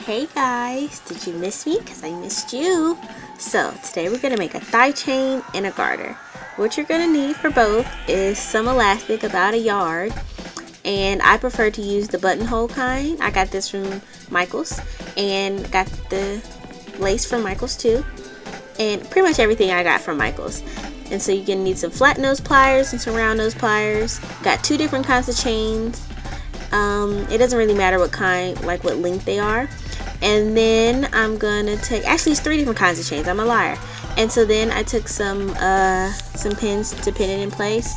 Hey guys, did you miss me? Because I missed you. So today we're going to make a thigh chain and a garter. What you're going to need for both is some elastic, about a yard, and I prefer to use the buttonhole kind. I got this from Michael's and got the lace from Michael's too, and pretty much everything I got from Michael's. And so you're going to need some flat nose pliers and some round nose pliers. Got two different kinds of chains. It doesn't really matter what kind, like what length they are. And then I'm gonna take, actually it's three different kinds of chains, I'm a liar. And so then I took some pins to pin it in place,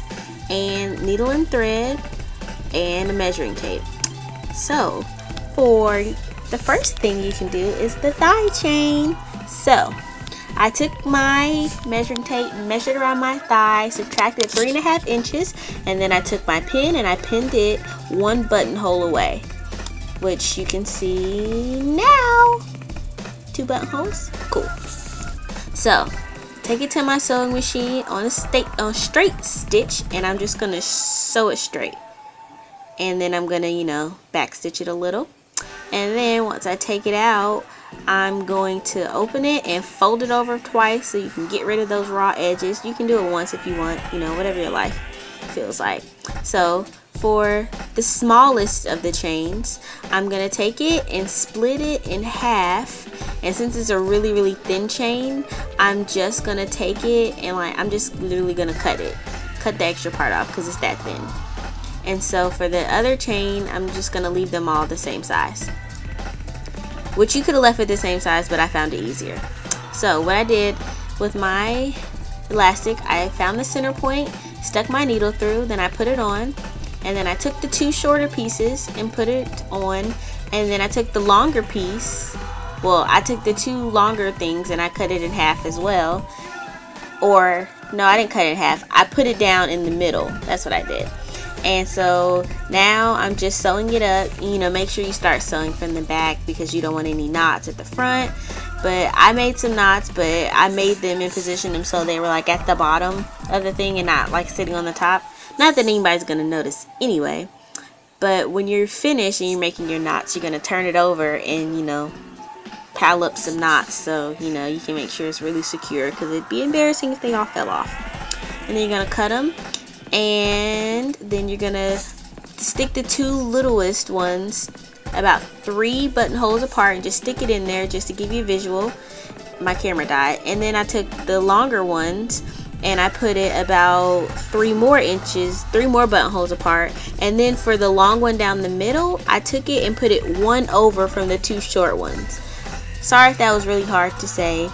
and needle and thread, and a measuring tape. So for the first thing you can do is the thigh chain. So I took my measuring tape, measured around my thigh, subtracted 3.5 inches, and then I took my pin and I pinned it one buttonhole away, which you can see now. 2 buttonholes, cool. So take it to my sewing machine on a straight stitch, and I'm just gonna sew it straight, and then I'm gonna, you know, back stitch it a little. And then once I take it out, I'm going to open it and fold it over twice so you can get rid of those raw edges. You can do it once if you want, you know, whatever your life feels like. So for the smallest of the chains, I'm going to take it and split it in half. And since it's a really thin chain, I'm just going to take it and I'm just literally going to cut the extra part off because it's that thin. And so for the other chain, I'm just going to leave them all the same size, which you could have left it the same size, but I found it easier. So what I did with my elastic, I found the center point, stuck my needle through, then I put it on, and then I took the 2 shorter pieces and put it on, and then I took the longer piece, well, I took the 2 longer things and I cut it in half as well. Or no, I didn't cut it in half, I put it down in the middle. That's what I did. And so now I'm just sewing it up. You know, make sure you start sewing from the back because you don't want any knots at the front. But I made some knots, but I made them and positioned them so they were like at the bottom of the thing and not like sitting on the top. Not that anybody's gonna notice anyway, but when you're finished and you're making your knots, you're gonna turn it over and, you know, pile up some knots so, you know, you can make sure it's really secure, because it'd be embarrassing if they all fell off. And then you're gonna cut them, and then you're gonna stick the 2 littlest ones about 3 buttonholes apart and just stick it in there just to give you a visual. My camera died. And then I took the longer ones and I put it about 3 more buttonholes apart. And then for the long one down the middle, I took it and put it one over from the 2 short ones. Sorry if that was really hard to say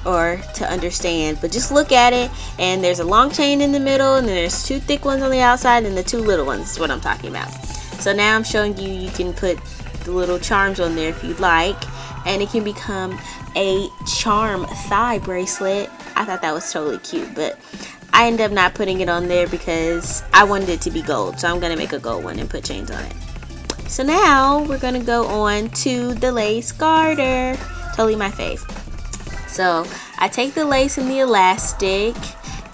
or to understand, but just look at it, and there's a long chain in the middle, and then there's 2 thick ones on the outside and the 2 little ones is what I'm talking about. So now I'm showing you can put the little charms on there if you'd like, and it can become a charm thigh bracelet. I thought that was totally cute, but I ended up not putting it on there because I wanted it to be gold, so I'm gonna make a gold one and put chains on it. So now we're gonna go on to the lace garter. Totally my fave. So I take the lace and the elastic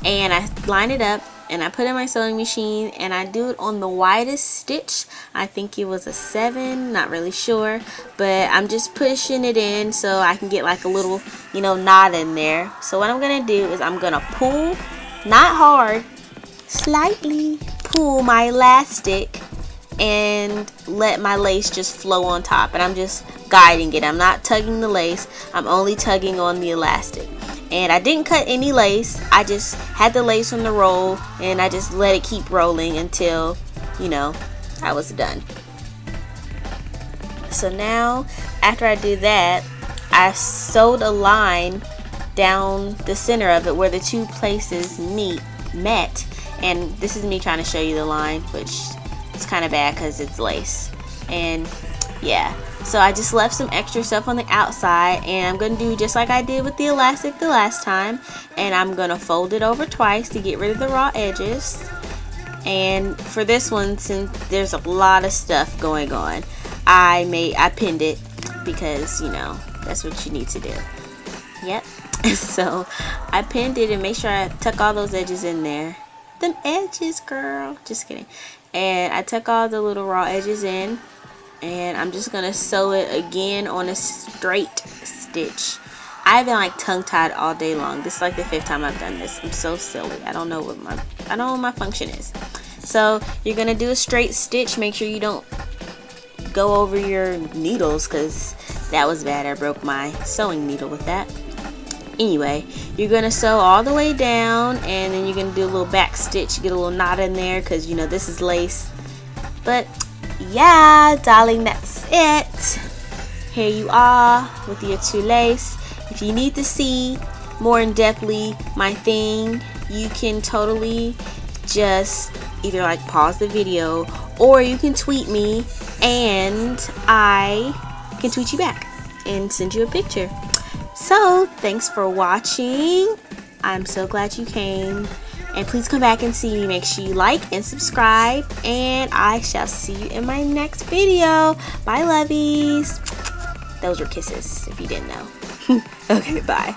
and I line it up and I put it in my sewing machine, and I do it on the widest stitch. I think it was a 7, not really sure, but I'm just pushing it in so I can get like a little, you know, knot in there. So what I'm gonna do is I'm gonna pull, not hard, slightly pull my elastic and let my lace just flow on top, and I'm just guiding it. I'm not tugging the lace, I'm only tugging on the elastic. And I didn't cut any lace, I just had the lace on the roll and I just let it keep rolling until, you know, I was done. So now after I do that, I sewed a line down the center of it where the 2 places met, and this is me trying to show you the line, which it's kind of bad because it's lace. And yeah, so I just left some extra stuff on the outside, and I'm going to do just like I did with the elastic the last time, and I'm going to fold it over twice to get rid of the raw edges. And for this one, since there's a lot of stuff going on, I pinned it because, you know, that's what you need to do. Yep. So I pinned it and make sure I tuck all those edges in there. Them edges, girl. Just kidding. And I tuck all the little raw edges in, and I'm just gonna sew it again on a straight stitch. I've been like tongue-tied all day long. This is like the 5th time I've done this. I'm so silly. I don't know what my function is. So you're gonna do a straight stitch. Make sure you don't go over your needles, because that was bad. I broke my sewing needle with that. Anyway, you're gonna sew all the way down, and then you're gonna do a little back stitch, get a little knot in there, because you know this is lace. But yeah, darling, that's it. Here you are with your 2 lace. If you need to see more in depthly my thing, you can totally just either like pause the video, or you can tweet me and I can tweet you back and send you a picture. So thanks for watching. I'm so glad you came, and please come back and see me. Make sure you like and subscribe, and I shall see you in my next video. Bye, lovies. Those were kisses if you didn't know. Okay, bye.